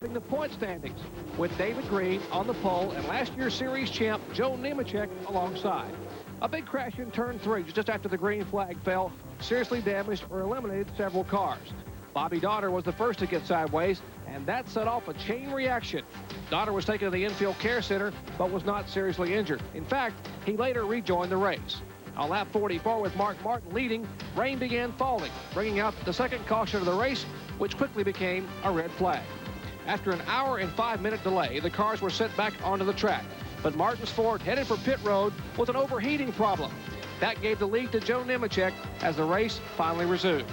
The point standings with David Green on the pole and last year's series champ Joe Nemechek alongside. A big crash in turn 3 just after the green flag fell seriously damaged or eliminated several cars. Bobby Donner was the first to get sideways, and that set off a chain reaction. Donner was taken to the infield care center but was not seriously injured. In fact, he later rejoined the race. On lap 44 with Mark Martin leading, rain began falling, bringing out the second caution of the race, which quickly became a red flag. After an hour and 5-minute delay, the cars were sent back onto the track. But Martin's Ford headed for pit road with an overheating problem. That gave the lead to Joe Nemechek as the race finally resumed.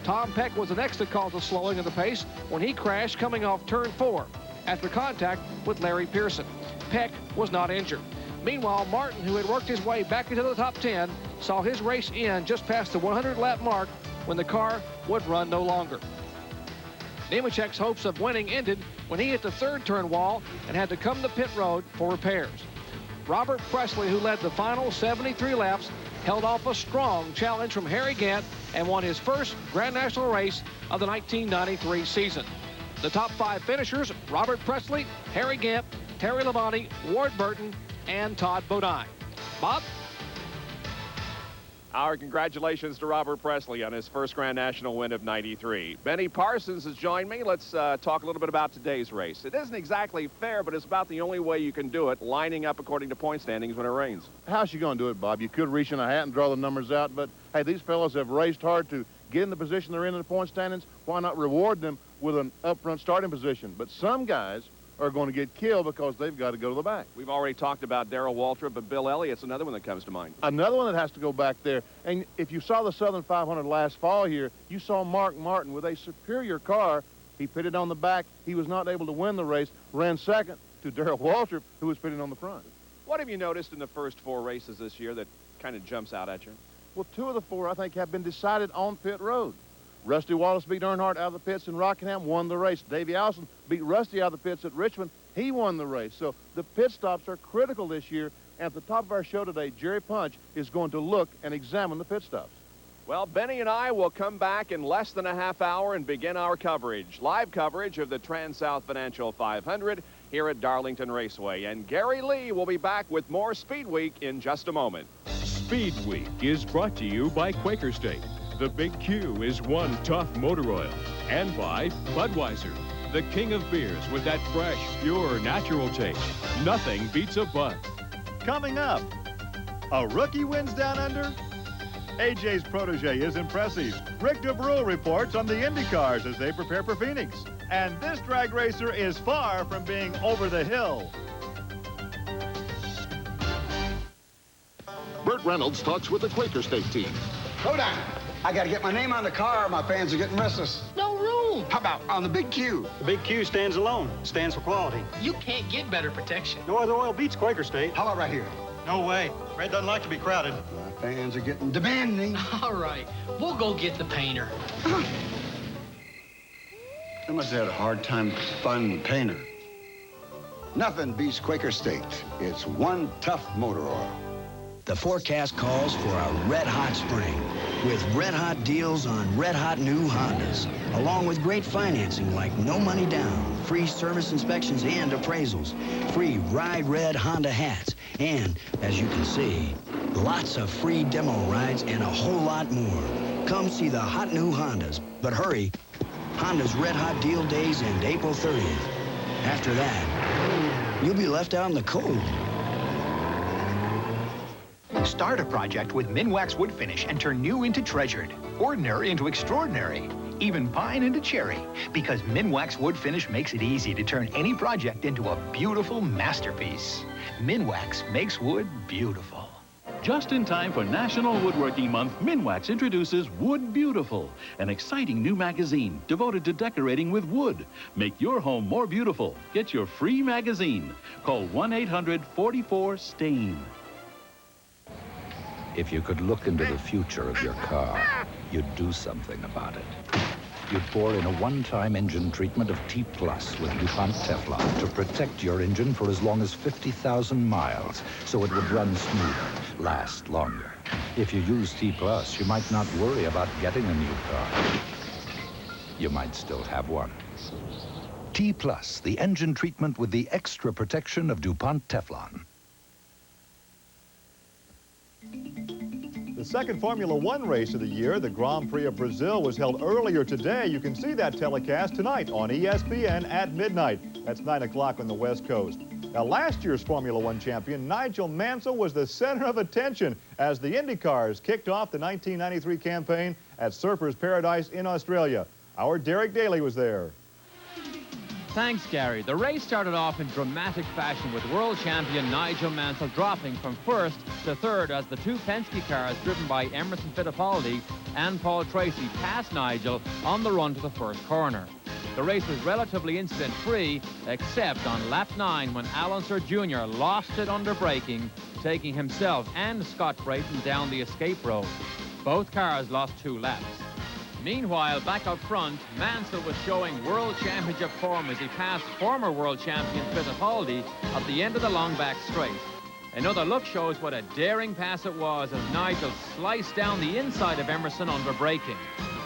Tom Peck was the next to cause a slowing of the pace when he crashed coming off turn 4 after contact with Larry Pearson. Peck was not injured. Meanwhile, Martin, who had worked his way back into the top 10, saw his race end just past the 100-lap mark when the car would run no longer. Nemechek's hopes of winning ended when he hit the third turn wall and had to come to pit road for repairs. Robert Presley, who led the final 73 laps, held off a strong challenge from Harry Gant and won his first Grand National race of the 1993 season. The top 5 finishers, Robert Presley, Harry Gant, Terry Labonte, Ward Burton, and Todd Bodine. Bob? Our congratulations to Robert Presley on his first Grand National win of '93. Benny Parsons has joined me. Let's talk a little bit about today's race. It isn't exactly fair, but it's about the only way you can do it, lining up according to point standings when it rains. How's you going to do it, Bob? You could reach in a hat and draw the numbers out, but, hey, these fellows have raced hard to get in the position they're in the point standings. Why not reward them with an up-front starting position? But some guys are going to get killed because they've got to go to the back. We've already talked about Darrell Waltrip, but Bill Elliott's another one that comes to mind. Another one that has to go back there. And if you saw the Southern 500 last fall here, you saw Mark Martin with a superior car. He pitted on the back. He was not able to win the race. Ran second to Darrell Waltrip, who was pitting on the front. What have you noticed in the first 4 races this year that kind of jumps out at you? Well, 2 of the 4, I think, have been decided on pit road. Rusty Wallace beat Earnhardt out of the pits in Rockingham, won the race. Davey Allison beat Rusty out of the pits at Richmond. He won the race. So the pit stops are critical this year. And at the top of our show today, Jerry Punch is going to look and examine the pit stops. Well, Benny and I will come back in less than a half hour and begin our coverage. Live coverage of the Trans-South Financial 500 here at Darlington Raceway. And Gary Lee will be back with more Speed Week in just a moment. Speed Week is brought to you by Quaker State. The Big Q is one tough motor oil. And by Budweiser, the king of beers with that fresh, pure, natural taste. Nothing beats a Bud. Coming up, a rookie wins down under. AJ's protege is impressive. Rick DeBrule reports on the IndyCars as they prepare for Phoenix. And this drag racer is far from being over the hill. Burt Reynolds talks with the Quaker State team. Hold on. I got to get my name on the car. My fans are getting restless. No room. How about on the Big Q? The Big Q stands alone. Stands for quality. You can't get better protection. No other oil beats Quaker State. How about right here? No way. Red doesn't like to be crowded. My fans are getting demanding. All right. We'll go get the painter. They must have had a hard time finding the painter. Nothing beats Quaker State. It's one tough motor oil. The forecast calls for a red-hot spring with red-hot deals on red-hot new Hondas, along with great financing like no money down, free service inspections and appraisals, free Ride Red Honda hats, and, as you can see, lots of free demo rides and a whole lot more. Come see the hot new Hondas, but hurry. Honda's red-hot deal days end April 30th. After that, you'll be left out in the cold. Start a project with Minwax wood finish and turn new into treasured, ordinary into extraordinary, even pine into cherry. Because Minwax wood finish makes it easy to turn any project into a beautiful masterpiece. Minwax makes wood beautiful. Just in time for National Woodworking Month, Minwax introduces Wood Beautiful, an exciting new magazine devoted to decorating with wood. Make your home more beautiful. Get your free magazine. Call 1-800-44-STAIN. If you could look into the future of your car, you'd do something about it. You'd pour in a one-time engine treatment of T+ with DuPont Teflon to protect your engine for as long as 50,000 miles, so it would run smoother, last longer. If you use T+, you might not worry about getting a new car. You might still have one. T+, the engine treatment with the extra protection of DuPont Teflon. The second Formula One race of the year, the Grand Prix of Brazil, was held earlier today. You can see that telecast tonight on ESPN at midnight. That's 9 o'clock on the West Coast. Now, last year's Formula One champion, Nigel Mansell, was the center of attention as the IndyCars kicked off the 1993 campaign at Surfers Paradise in Australia. Our Derek Daly was there. Thanks, Gary. The race started off in dramatic fashion with world champion Nigel Mansell dropping from first to third as the two Penske cars driven by Emerson Fittipaldi and Paul Tracy passed Nigel on the run to the first corner. The race was relatively incident-free, except on lap 9 when Alan Sir Jr. lost it under braking, taking himself and Scott Brayton down the escape road. Both cars lost 2 laps. Meanwhile, back up front, Mansell was showing world championship form as he passed former world champion Fittipaldi at the end of the long back straight. Another look shows what a daring pass it was as Nigel sliced down the inside of Emerson under braking.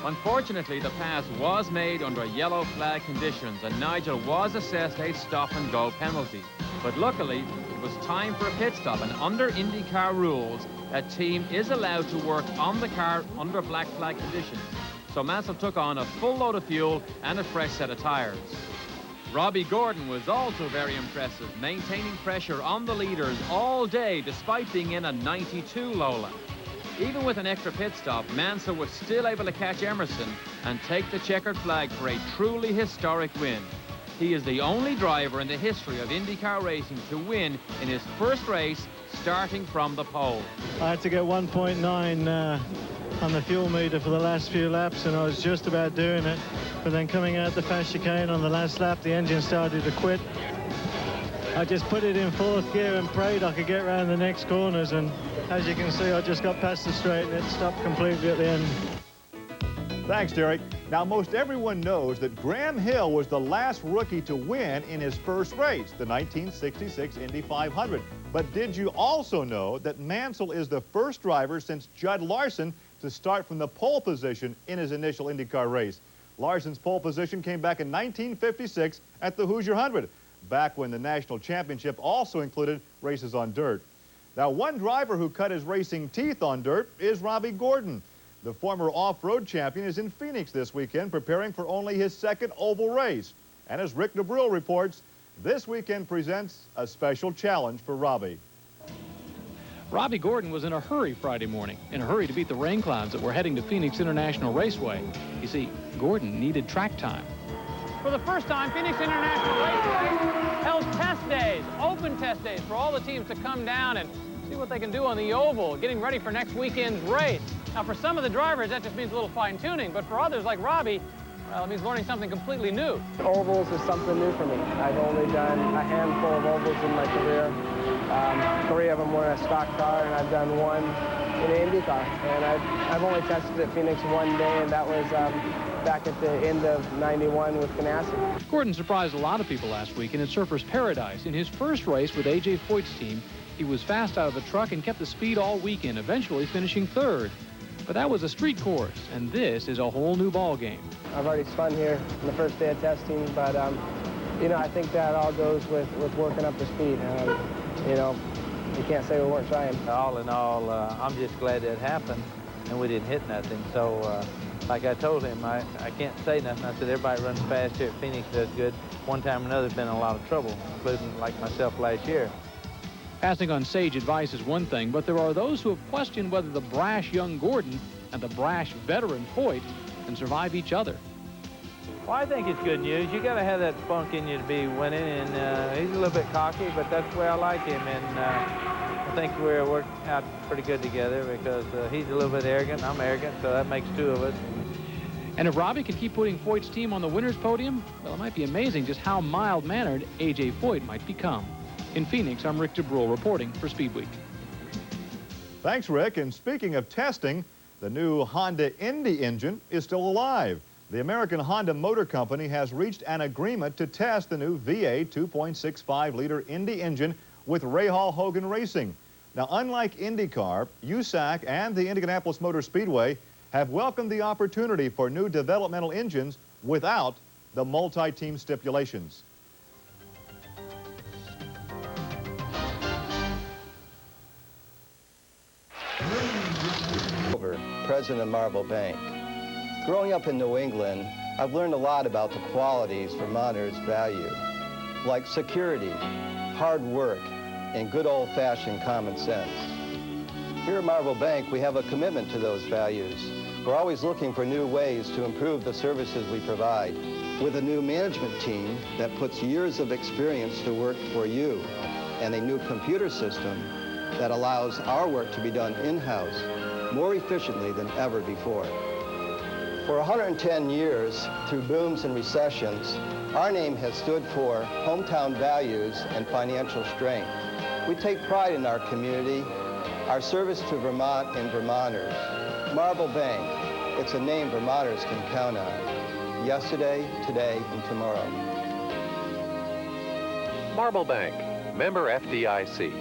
Unfortunately, the pass was made under yellow flag conditions and Nigel was assessed a stop-and-go penalty. But luckily, it was time for a pit stop, and under IndyCar rules, a team is allowed to work on the car under black flag conditions. So Mansell took on a full load of fuel and a fresh set of tires. Robbie Gordon was also very impressive, maintaining pressure on the leaders all day despite being in a 92 Lola. Even with an extra pit stop, Mansell was still able to catch Emerson and take the checkered flag for a truly historic win. He is the only driver in the history of IndyCar racing to win in his first race starting from the pole. I had to get 1.9 on the fuel meter for the last few laps, and I was just about doing it. But then coming out the fast chicane on the last lap, the engine started to quit. I just put it in 4th gear and prayed I could get around the next corners, and as you can see, I just got past the straight and it stopped completely at the end. Thanks, Derek. Now, most everyone knows that Graham Hill was the last rookie to win in his first race, the 1966 Indy 500. But did you also know that Mansell is the first driver since Judd Larson to start from the pole position in his initial IndyCar race? Larson's pole position came back in 1956 at the Hoosier 100, back when the national championship also included races on dirt. Now, one driver who cut his racing teeth on dirt is Robbie Gordon. The former off-road champion is in Phoenix this weekend, preparing for only his second oval race. And as Rick DeBrule reports, this weekend presents a special challenge for Robbie. Robbie Gordon was in a hurry Friday morning, in a hurry to beat the rain clouds that were heading to Phoenix International Raceway. You see, Gordon needed track time. For the first time, Phoenix International Raceway held test days, open test days for all the teams to come down and see what they can do on the oval, getting ready for next weekend's race. Now, for some of the drivers, that just means a little fine-tuning, but for others like Robbie, well, it means learning something completely new. Ovals is something new for me. I've only done a handful of ovals in my career. 3 of them were a stock car, and I've done 1 in an Indy car. And I've only tested at Phoenix 1 day, and that was back at the end of '91 with Ganassi. Gordon surprised a lot of people last weekend at Surfers Paradise. In his first race with A.J. Foyt's team, he was fast out of the truck and kept the speed all weekend, eventually finishing 3rd. But that was a street course, and this is a whole new ball game. I've already spun here on the first day of testing, but you know, I think that all goes with working up the speed. You know, you can't say we weren't trying. All in all, I'm just glad that happened, and we didn't hit nothing. So, like I told him, I can't say nothing. I said everybody runs fast here at Phoenix does good. One time or another, been in a lot of trouble, including like myself last year. Passing on sage advice is one thing, but there are those who have questioned whether the brash young Gordon and the brash veteran Foyt can survive each other. Well, I think it's good news. You got to have that spunk in you to be winning, and he's a little bit cocky, but that's the way I like him. And I think we're working out pretty good together because he's a little bit arrogant, I'm arrogant, so that makes 2 of us. And if Robbie can keep putting Foyt's team on the winner's podium, well, it might be amazing just how mild-mannered A.J. Foyt might become. In Phoenix, I'm Rick DeBrule reporting for Speedweek. Thanks, Rick. And speaking of testing, the new Honda Indy engine is still alive. The American Honda Motor Company has reached an agreement to test the new V8 2.65-liter Indy engine with Rahal Hogan Racing. Now, unlike IndyCar, USAC and the Indianapolis Motor Speedway have welcomed the opportunity for new developmental engines without the multi-team stipulations. President of Marble Bank. Growing up in New England, I've learned a lot about the qualities Vermonters value, like security, hard work, and good old-fashioned common sense. Here at Marble Bank, we have a commitment to those values. We're always looking for new ways to improve the services we provide, with a new management team that puts years of experience to work for you, and a new computer system that allows our work to be done in-house more efficiently than ever before. For 110 years, through booms and recessions, our name has stood for hometown values and financial strength. We take pride in our community, our service to Vermont and Vermonters. Marble Bank, it's a name Vermonters can count on. Yesterday, today, and tomorrow. Marble Bank, member FDIC.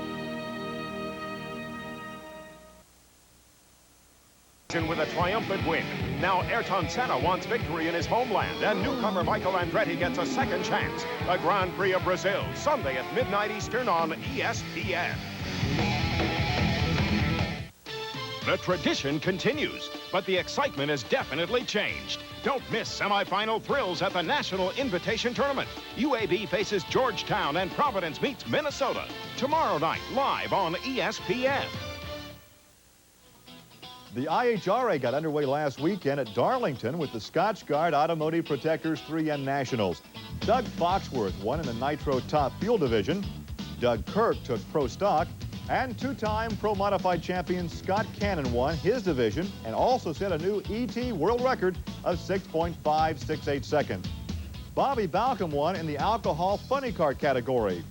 With a triumphant win. Now Ayrton Senna wants victory in his homeland, and newcomer Michael Andretti gets a second chance. The Grand Prix of Brazil, Sunday at midnight Eastern on ESPN. The tradition continues, but the excitement has definitely changed. Don't miss semifinal thrills at the National Invitation Tournament. UAB faces Georgetown and Providence meets Minnesota. Tomorrow night, live on ESPN. The IHRA got underway last weekend at Darlington with the Scotchgard Automotive Protectors 3N Nationals. Doug Foxworth won in the Nitro Top Fuel Division. Doug Kirk took Pro Stock. And two-time Pro Modified champion Scott Cannon won his division and also set a new ET world record of 6.568 seconds. Bobby Balcom won in the Alcohol Funny Car category.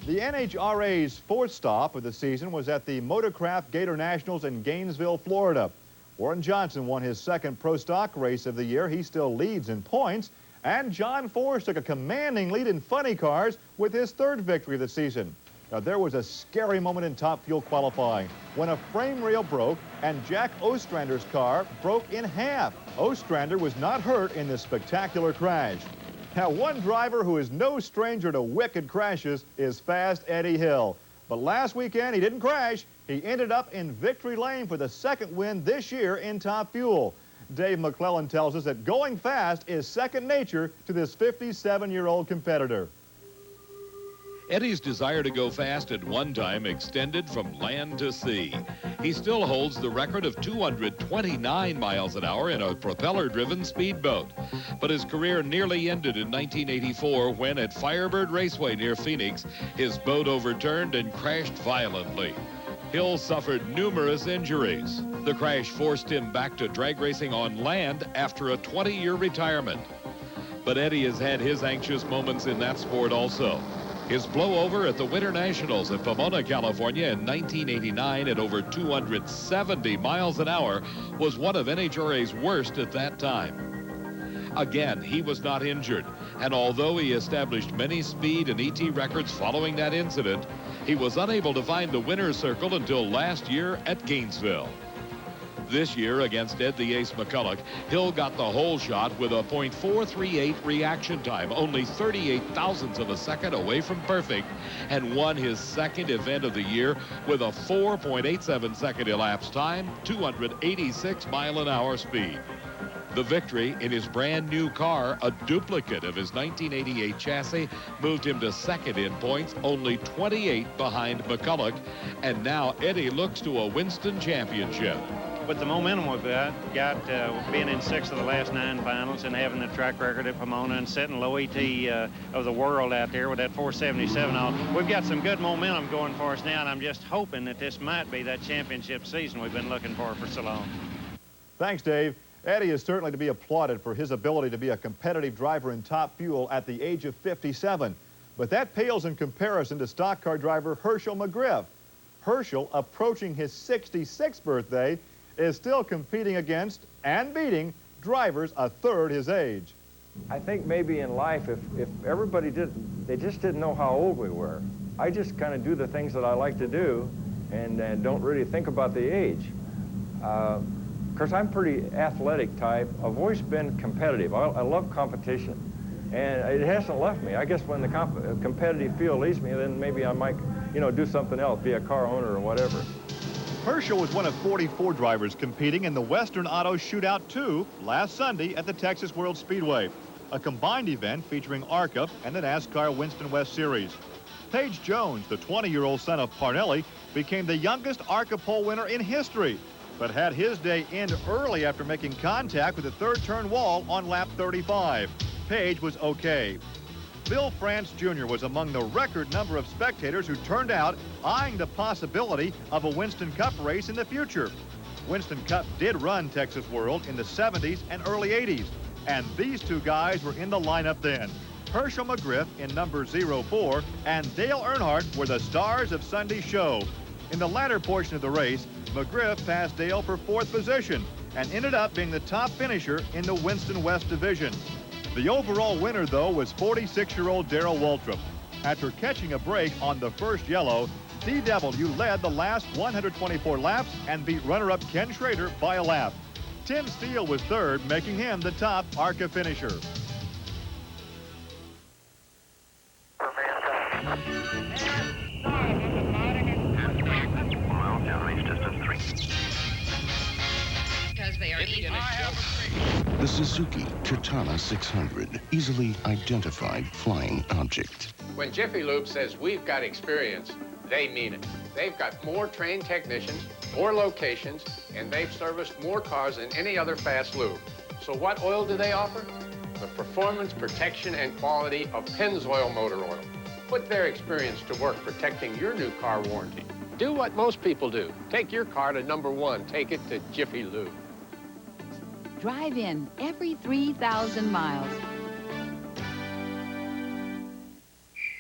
The NHRA's fourth stop of the season was at the Motorcraft Gator Nationals in Gainesville, Florida. Warren Johnson won his second Pro Stock race of the year. He still leads in points. And John Force took a commanding lead in funny cars with his third victory of the season. Now, there was a scary moment in Top Fuel qualifying when a frame rail broke and Jack Ostrander's car broke in half. Ostrander was not hurt in this spectacular crash. Now, one driver who is no stranger to wicked crashes is Fast Eddie Hill. But last weekend, he didn't crash. He ended up in victory lane for the second win this year in Top Fuel. Dave McClellan tells us that going fast is second nature to this 57-year-old competitor. Eddie's desire to go fast at one time extended from land to sea. He still holds the record of 229 miles an hour in a propeller-driven speedboat. But his career nearly ended in 1984 when at Firebird Raceway near Phoenix, his boat overturned and crashed violently. Hill suffered numerous injuries. The crash forced him back to drag racing on land after a 20-year retirement. But Eddie has had his anxious moments in that sport also. His blowover at the Winter Nationals in Pomona, California in 1989 at over 270 miles an hour was one of NHRA's worst at that time. Again, he was not injured, and although he established many speed and ET records following that incident, he was unable to find the winner's circle until last year at Gainesville. This year, against Ed the Ace McCulloch, Hill got the whole shot with a .438 reaction time, only 38 thousandths of a second away from perfect, and won his second event of the year with a 4.87 second elapsed time, 286 mile an hour speed. The victory in his brand new car, a duplicate of his 1988 chassis, moved him to second in points, only 28 behind McCulloch, and now Eddie looks to a Winston championship. With the momentum we've got being in 6 of the last 9 finals and having the track record at Pomona and setting low ET of the world out there with that 477 on, we've got some good momentum going for us now, and I'm just hoping that this might be that championship season we've been looking for so long. Thanks, Dave. Eddie is certainly to be applauded for his ability to be a competitive driver in Top Fuel at the age of 57. But that pales in comparison to stock car driver Herschel McGriff. Herschel, approaching his 66th birthday, is still competing against and beating drivers a third his age. I think maybe in life, if everybody they just didn't know how old we were. I just kind of do the things that I like to do and don't really think about the age. Because I'm pretty athletic type, I've always been competitive. I love competition, and it hasn't left me. I guess when the competitive field leaves me, then maybe I might, you know, do something else, be a car owner or whatever. Herschel was one of 44 drivers competing in the Western Auto Shootout 2 last Sunday at the Texas World Speedway, a combined event featuring ARCA and the NASCAR Winston West Series. Page Jones, the 20-year-old son of Parnelli, became the youngest ARCA pole winner in history, but had his day end early after making contact with the third turn wall on lap 35. Page was okay. Bill France Jr. was among the record number of spectators who turned out, eyeing the possibility of a Winston Cup race in the future. Winston Cup did run Texas World in the 70s and early 80s, and these two guys were in the lineup then. Herschel McGriff in number 04 and Dale Earnhardt were the stars of Sunday's show. In the latter portion of the race, McGriff passed Dale for 4th position and ended up being the top finisher in the Winston West division. The overall winner, though, was 46-year-old Darrell Waltrip. After catching a break on the first yellow, DW led the last 124 laps and beat runner-up Ken Schrader by a lap. Tim Steele was third, making him the top ARCA finisher. The Suzuki Katana 600, easily identified flying object. When Jiffy Lube says we've got experience, they mean it. They've got more trained technicians, more locations, and they've serviced more cars than any other fast lube. So what oil do they offer? The performance, protection, and quality of Pennzoil motor oil. Put their experience to work protecting your new car warranty. Do what most people do. Take your car to #1. Take it to Jiffy Lube. Drive in every 3,000 miles.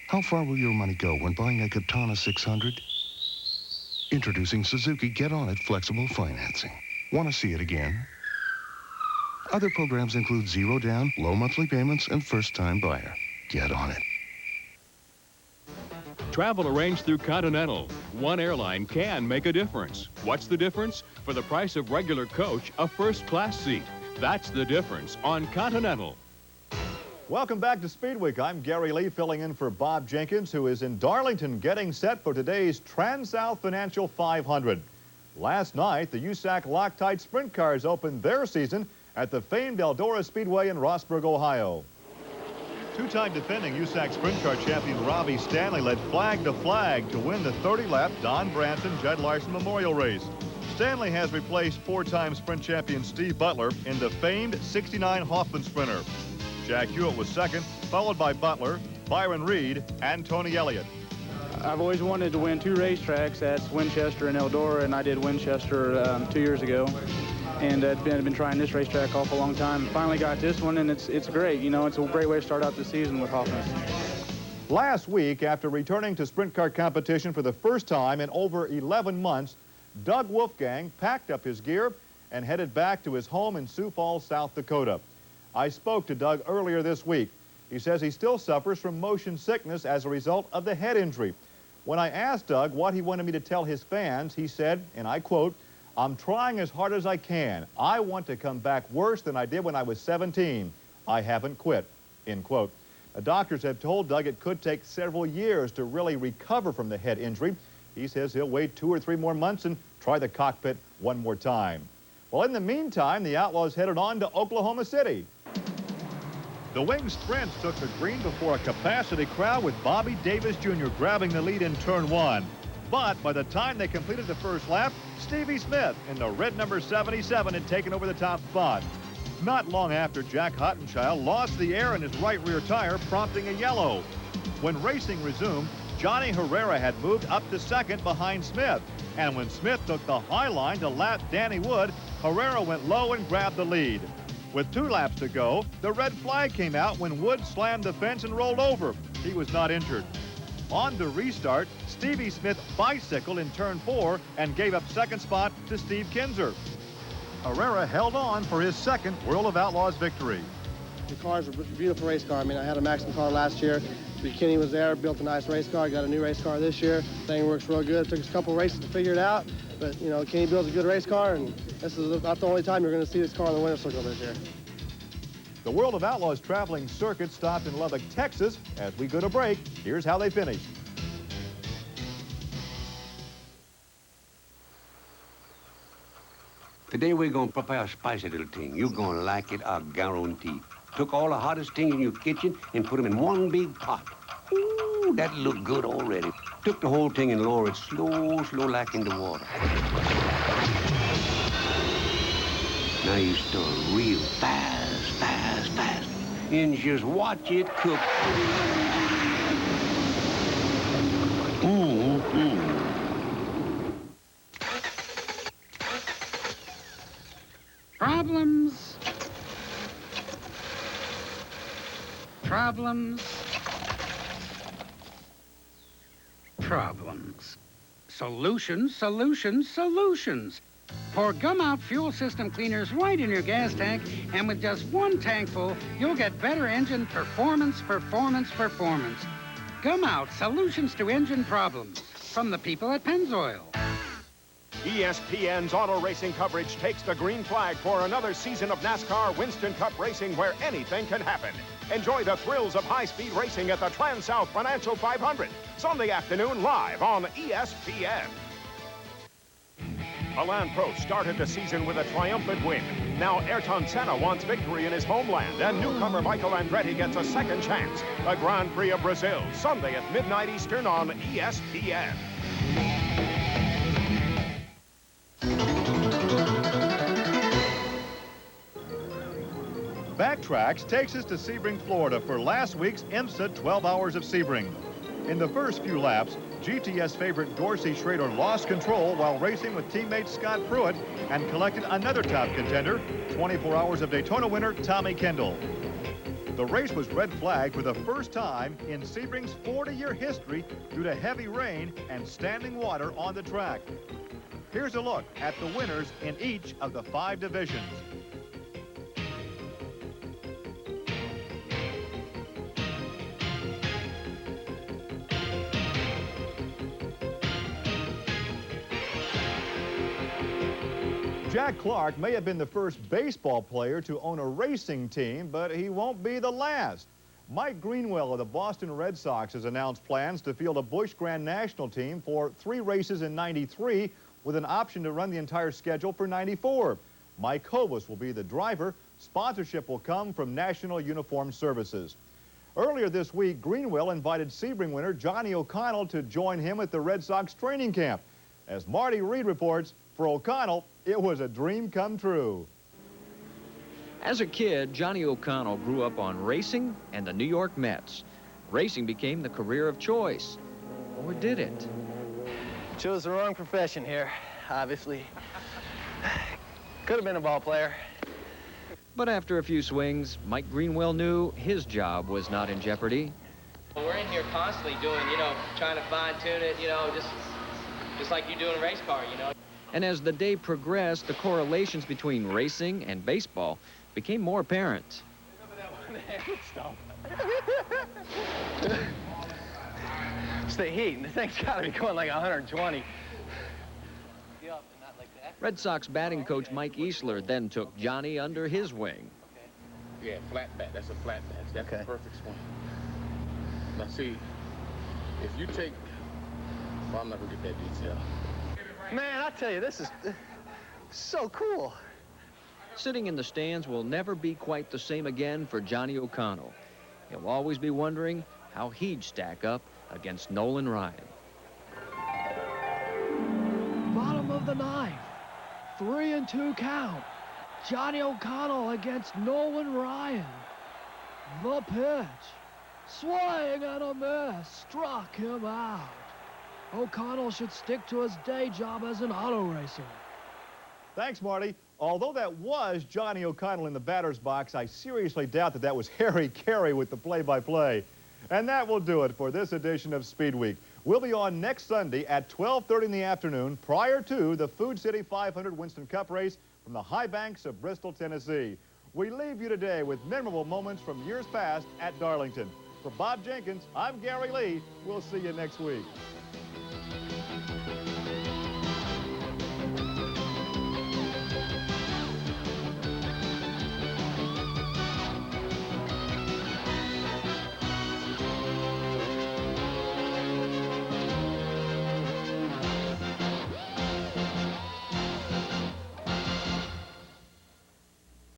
How far will your money go when buying a Katana 600? Introducing Suzuki Get On It Flexible Financing. Want to see it again? Other programs include 0 down, low monthly payments, and first-time buyer. Get on it. Travel arranged through Continental. One airline can make a difference. What's the difference? For the price of regular coach, a first-class seat. That's the difference on Continental. Welcome back to Speedweek. I'm Gary Lee, filling in for Bob Jenkins, who is in Darlington getting set for today's Trans-South Financial 500. Last night, the USAC Loctite Sprint Cars opened their season at the famed Eldora Speedway in Rossburg, Ohio. Two-time defending USAC Sprint Car champion Robbie Stanley led flag to flag to win the 30-lap Don Branson Judd Larson Memorial Race. Stanley has replaced 4-time sprint champion Steve Butler in the famed '69 Hoffman Sprinter. Jack Hewitt was second, followed by Butler, Byron Reed, and Tony Elliott. I've always wanted to win 2 racetracks. That's Winchester and Eldora, and I did Winchester 2 years ago. And I've been trying this racetrack all for a long time. Finally got this one, and it's great. You know, it's a great way to start out the season with Hoffman. Last week, after returning to sprint car competition for the first time in over 11 months, Doug Wolfgang packed up his gear and headed back to his home in Sioux Falls, South Dakota. I spoke to Doug earlier this week. He says he still suffers from motion sickness as a result of the head injury. When I asked Doug what he wanted me to tell his fans, he said, and I quote, "I'm trying as hard as I can. I want to come back worse than I did when I was 17. I haven't quit," end quote. The doctors have told Doug it could take several years to really recover from the head injury. He says he'll wait 2 or 3 more months and try the cockpit one more time. Well, in the meantime, the Outlaws headed on to Oklahoma City. The Wing Sprints took the green before a capacity crowd with Bobby Davis Jr. grabbing the lead in turn 1. But by the time they completed the first lap, Stevie Smith in the red number 77 had taken over the top spot. Not long after, Jack Hottenchild lost the air in his right rear tire, prompting a yellow. When racing resumed, Johnny Herrera had moved up to second behind Smith. And when Smith took the high line to lap Danny Wood, Herrera went low and grabbed the lead. With 2 laps to go, the red flag came out when Wood slammed the fence and rolled over. He was not injured. On the restart, Stevie Smith bicycled in turn 4 and gave up second spot to Steve Kinzer. Herrera held on for his second World of Outlaws victory. The car's a beautiful race car. I mean, I had a Maxim car last year. McKinney was there, built a nice race car, got a new race car this year. Thing works real good. It took us a couple races to figure it out, But, you know, Kenny builds a good race car, and this is not the only time you're going to see this car on the winner's circle this year. The World of Outlaws traveling circuit stopped in Lubbock, Texas. As we go to break, here's how they finished. Today we're going to prepare a spicy little thing. You're going to like it, I guarantee. Took all the hottest things in your kitchen and put them in one big pot. Ooh, that looked good already. Took the whole thing and lowered it slow like in the water. Now you stir real fast. And just watch it cook. Problems. Solutions. Pour Gum Out fuel system cleaners right in your gas tank, and with just one tank full, you'll get better engine performance. Gum Out, solutions to engine problems. From the people at Pennzoil. ESPN's auto racing coverage takes the green flag for another season of NASCAR Winston Cup racing where anything can happen. Enjoy the thrills of high-speed racing at the Trans-South Financial 500, Sunday afternoon live on ESPN. Alain Prost started the season with a triumphant win. Now Ayrton Senna wants victory in his homeland, and newcomer Michael Andretti gets a second chance. The Grand Prix of Brazil, Sunday at midnight Eastern on ESPN. Backtracks takes us to Sebring, Florida for last week's IMSA 12 Hours of Sebring. In the first few laps, GTS favorite Dorsey Schrader lost control while racing with teammate Scott Pruitt and collected another top contender, 24 Hours of Daytona winner Tommy Kendall. The race was red flagged for the first time in Sebring's 40-year history due to heavy rain and standing water on the track. Here's a look at the winners in each of the 5 divisions. Jack Clark may have been the first baseball player to own a racing team, but he won't be the last. Mike Greenwell of the Boston Red Sox has announced plans to field a Busch Grand National team for 3 races in '93 with an option to run the entire schedule for '94. Mike Hovas will be the driver. Sponsorship will come from National Uniform Services. Earlier this week, Greenwell invited Sebring winner Johnny O'Connell to join him at the Red Sox training camp. As Marty Reed reports, for O'Connell, it was a dream come true. As a kid, Johnny O'Connell grew up on racing and the New York Mets. Racing became the career of choice. Or did it? Chose the wrong profession here, obviously. Could have been a ball player. But after a few swings, Mike Greenwell knew his job was not in jeopardy. We're in here constantly doing, trying to fine-tune it, just like you do in a race car, And as the day progressed, the correlations between racing and baseball became more apparent. It's the heat, and the thing's got to be going like 120. Red Sox batting coach Mike Easler then took Johnny under his wing. Yeah, flat bat. That's a flat bat. That's a perfect swing. Now see, if you take... Well, I'm not going to get that detail. Man, I tell you, this is so cool. Sitting in the stands will never be quite the same again for Johnny O'Connell. He'll always be wondering how he'd stack up against Nolan Ryan. Bottom of the 9th, 3-2 count. Johnny O'Connell against Nolan Ryan. The pitch, swing and a miss, struck him out. O'Connell should stick to his day job as an auto racer. Thanks, Marty. Although that was Johnny O'Connell in the batter's box, I seriously doubt that was Harry Carey with the play-by-play. And that will do it for this edition of Speed Week. We'll be on next Sunday at 12:30 in the afternoon prior to the Food City 500 Winston Cup race from the high banks of Bristol, Tennessee. We leave you today with memorable moments from years past at Darlington. For Bob Jenkins, I'm Gary Lee. We'll see you next week.